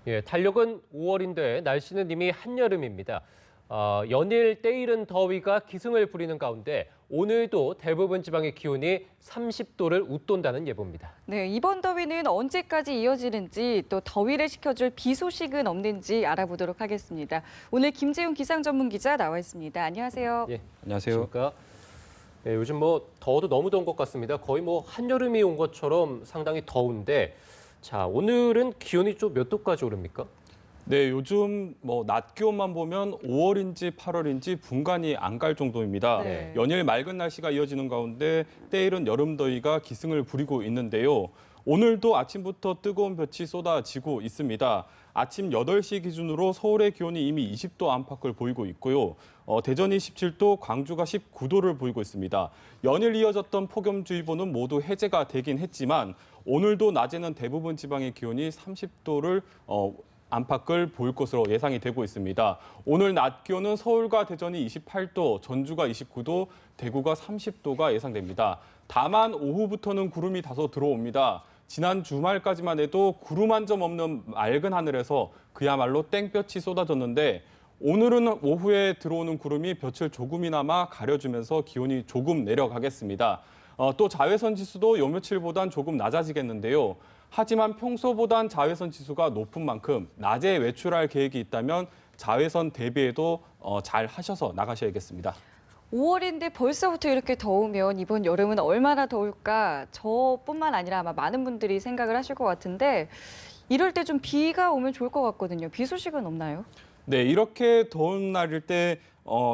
예, 달력은 5월인데 날씨는 이미 한여름입니다. 연일 때이른 더위가 기승을 부리는 가운데 오늘도 대부분 지방의 기온이 30도를 웃돈다는 예보입니다. 네, 이번 더위는 언제까지 이어지는지 또 더위를 식혀줄 비 소식은 없는지 알아보도록 하겠습니다. 오늘 김재훈 기상 전문 기자 나와 있습니다. 안녕하세요. 예, 안녕하세요. 그러니까 요즘 더워도 너무 더운 것 같습니다. 거의 한여름이 온 것처럼 상당히 더운데 자, 오늘은 기온이 좀 몇 도까지 오릅니까? 네, 요즘 낮 기온만 보면 5월인지 8월인지 분간이 안 갈 정도입니다. 네. 연일 맑은 날씨가 이어지는 가운데 때이른 여름 더위가 기승을 부리고 있는데요. 오늘도 아침부터 뜨거운 볕이 쏟아지고 있습니다. 아침 8시 기준으로 서울의 기온이 이미 20도 안팎을 보이고 있고요. 대전이 17도, 광주가 19도를 보이고 있습니다. 연일 이어졌던 폭염주의보는 모두 해제가 되긴 했지만 오늘도 낮에는 대부분 지방의 기온이 30도를 안팎을 보일 것으로 예상이 되고 있습니다. 오늘 낮 기온은 서울과 대전이 28도, 전주가 29도, 대구가 30도가 예상됩니다. 다만 오후부터는 구름이 다소 들어옵니다. 지난 주말까지만 해도 구름 한 점 없는 맑은 하늘에서 그야말로 땡볕이 쏟아졌는데 오늘은 오후에 들어오는 구름이 볕을 조금이나마 가려주면서 기온이 조금 내려가겠습니다. 또 자외선 지수도 요 며칠보단 조금 낮아지겠는데요. 하지만 평소보단 자외선 지수가 높은 만큼 낮에 외출할 계획이 있다면 자외선 대비에도 잘 하셔서 나가셔야겠습니다. 5월인데 벌써부터 이렇게 더우면 이번 여름은 얼마나 더울까 저뿐만 아니라 아마 많은 분들이 생각을 하실 것 같은데 이럴 때 좀 비가 오면 좋을 것 같거든요. 비 소식은 없나요? 네, 이렇게 더운 날일 때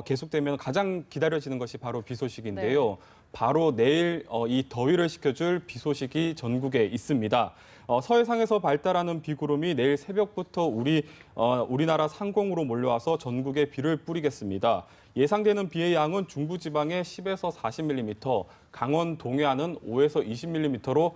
계속되면 가장 기다려지는 것이 바로 비 소식인데요. 네. 바로 내일 이 더위를 식혀줄 비 소식이 전국에 있습니다. 서해상에서 발달하는 비구름이 내일 새벽부터 우리나라 상공으로 몰려와서 전국에 비를 뿌리겠습니다. 예상되는 비의 양은 중부지방에 10에서 40mm, 강원 동해안은 5에서 20mm로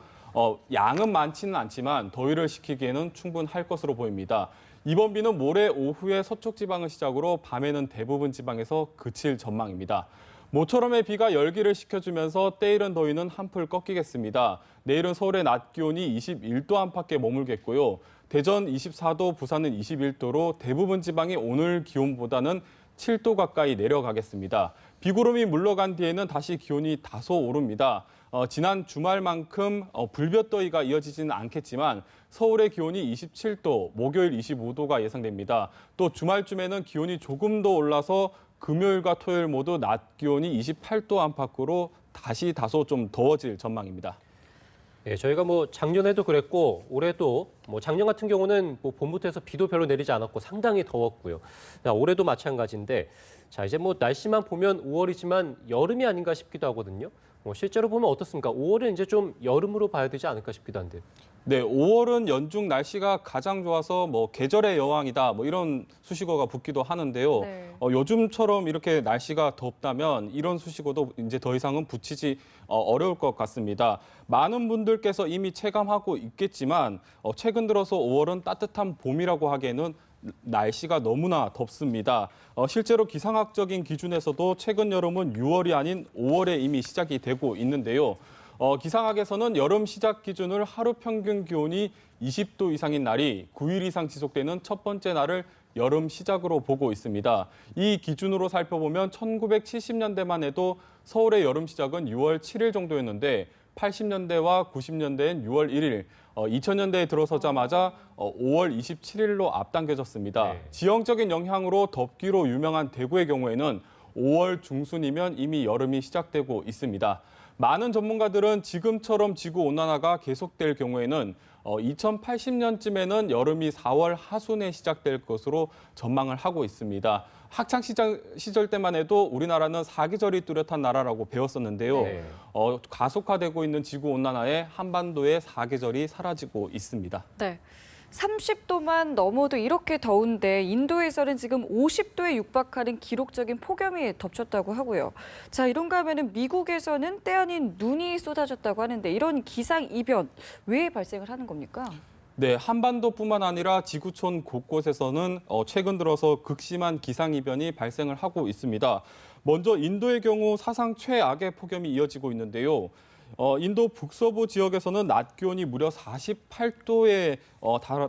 양은 많지는 않지만 더위를 식히기에는 충분할 것으로 보입니다. 이번 비는 모레 오후에 서쪽 지방을 시작으로 밤에는 대부분 지방에서 그칠 전망입니다. 모처럼의 비가 열기를 식혀주면서 때이른 더위는 한풀 꺾이겠습니다. 내일은 서울의 낮 기온이 21도 안팎에 머물겠고요. 대전 24도, 부산은 21도로 대부분 지방이 오늘 기온보다는 7도 가까이 내려가겠습니다. 비구름이 물러간 뒤에는 다시 기온이 다소 오릅니다. 지난 주말만큼 불볕더위가 이어지지는 않겠지만 서울의 기온이 27도, 목요일 25도가 예상됩니다. 또 주말쯤에는 기온이 조금 더 올라서 금요일과 토요일 모두 낮 기온이 28도 안팎으로 다시 다소 좀 더워질 전망입니다. 예, 저희가 작년에도 그랬고 올해도 작년 같은 경우는 봄부터 해서 비도 별로 내리지 않았고 상당히 더웠고요. 자, 올해도 마찬가지인데 자, 이제 날씨만 보면 5월이지만 여름이 아닌가 싶기도 하거든요. 실제로 보면 어떻습니까? 5월은 이제 좀 여름으로 봐야 되지 않을까 싶기도 한데. 네, 5월은 연중 날씨가 가장 좋아서 계절의 여왕이다 이런 수식어가 붙기도 하는데요. 네. 요즘처럼 이렇게 날씨가 덥다면 이런 수식어도 이제 더 이상은 붙이지 어려울 것 같습니다. 많은 분들께서 이미 체감하고 있겠지만 최근 들어서 5월은 따뜻한 봄이라고 하기에는 날씨가 너무나 덥습니다. 실제로 기상학적인 기준에서도 최근 여름은 6월이 아닌 5월에 이미 시작이 되고 있는데요. 기상학에서는 여름 시작 기준을 하루 평균 기온이 20도 이상인 날이 9일 이상 지속되는 첫 번째 날을 여름 시작으로 보고 있습니다. 이 기준으로 살펴보면 1970년대만 해도 서울의 여름 시작은 6월 7일 정도였는데 80년대와 90년대엔 6월 1일, 2000년대에 들어서자마자 5월 27일로 앞당겨졌습니다. 네. 지형적인 영향으로 덥기로 유명한 대구의 경우에는 5월 중순이면 이미 여름이 시작되고 있습니다. 많은 전문가들은 지금처럼 지구온난화가 계속될 경우에는 2080년쯤에는 여름이 4월 하순에 시작될 것으로 전망을 하고 있습니다. 학창 시절 때만 해도 우리나라는 사계절이 뚜렷한 나라라고 배웠었는데요. 네. 가속화되고 있는 지구온난화에 한반도의 사계절이 사라지고 있습니다. 네. 30도만 넘어도 이렇게 더운데 인도에서는 지금 50도에 육박하는 기록적인 폭염이 덮쳤다고 하고요. 자, 이런가 하면은 미국에서는 때 아닌 눈이 쏟아졌다고 하는데 이런 기상 이변 왜 발생을 하는 겁니까? 네, 한반도뿐만 아니라 지구촌 곳곳에서는 최근 들어서 극심한 기상이변이 발생을 하고 있습니다. 먼저 인도의 경우 사상 최악의 폭염이 이어지고 있는데요. 인도 북서부 지역에서는 낮 기온이 무려 48도에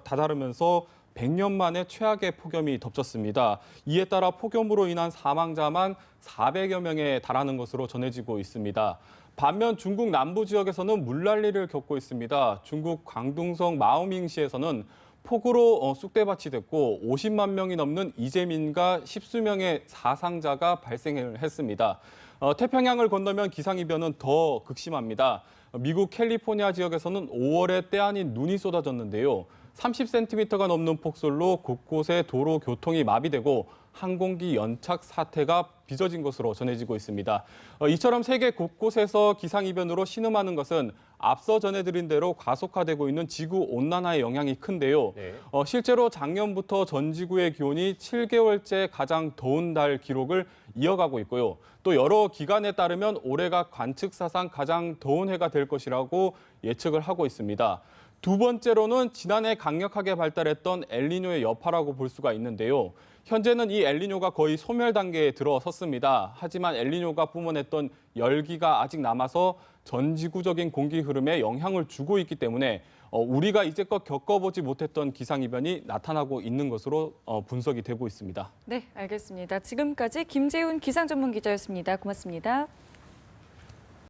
다다르면서 100년 만에 최악의 폭염이 덮쳤습니다. 이에 따라 폭염으로 인한 사망자만 400여 명에 달하는 것으로 전해지고 있습니다. 반면 중국 남부 지역에서는 물난리를 겪고 있습니다. 중국 광둥성 마오밍시에서는 폭우로 쑥대밭이 됐고 50만 명이 넘는 이재민과 십수명의 사상자가 발생했습니다. 태평양을 건너면 기상이변은 더 극심합니다. 미국 캘리포니아 지역에서는 5월에 때 아닌 눈이 쏟아졌는데요. 30cm가 넘는 폭설로 곳곳에 도로 교통이 마비되고 항공기 연착 사태가 빚어진 것으로 전해지고 있습니다. 이처럼 세계 곳곳에서 기상이변으로 신음하는 것은 앞서 전해드린 대로 가속화되고 있는 지구 온난화의 영향이 큰데요. 네. 실제로 작년부터 전 지구의 기온이 7개월째 가장 더운 달 기록을 이어가고 있고요. 또 여러 기관에 따르면 올해가 관측사상 가장 더운 해가 될 것이라고 예측을 하고 있습니다. 두 번째로는 지난해 강력하게 발달했던 엘니뇨의 여파라고 볼 수가 있는데요. 현재는 이 엘니뇨가 거의 소멸 단계에 들어섰습니다. 하지만 엘니뇨가 뿜어냈던 열기가 아직 남아서 전 지구적인 공기 흐름에 영향을 주고 있기 때문에 우리가 이제껏 겪어보지 못했던 기상이변이 나타나고 있는 것으로 분석이 되고 있습니다. 네, 알겠습니다. 지금까지 김재훈 기상전문기자였습니다. 고맙습니다.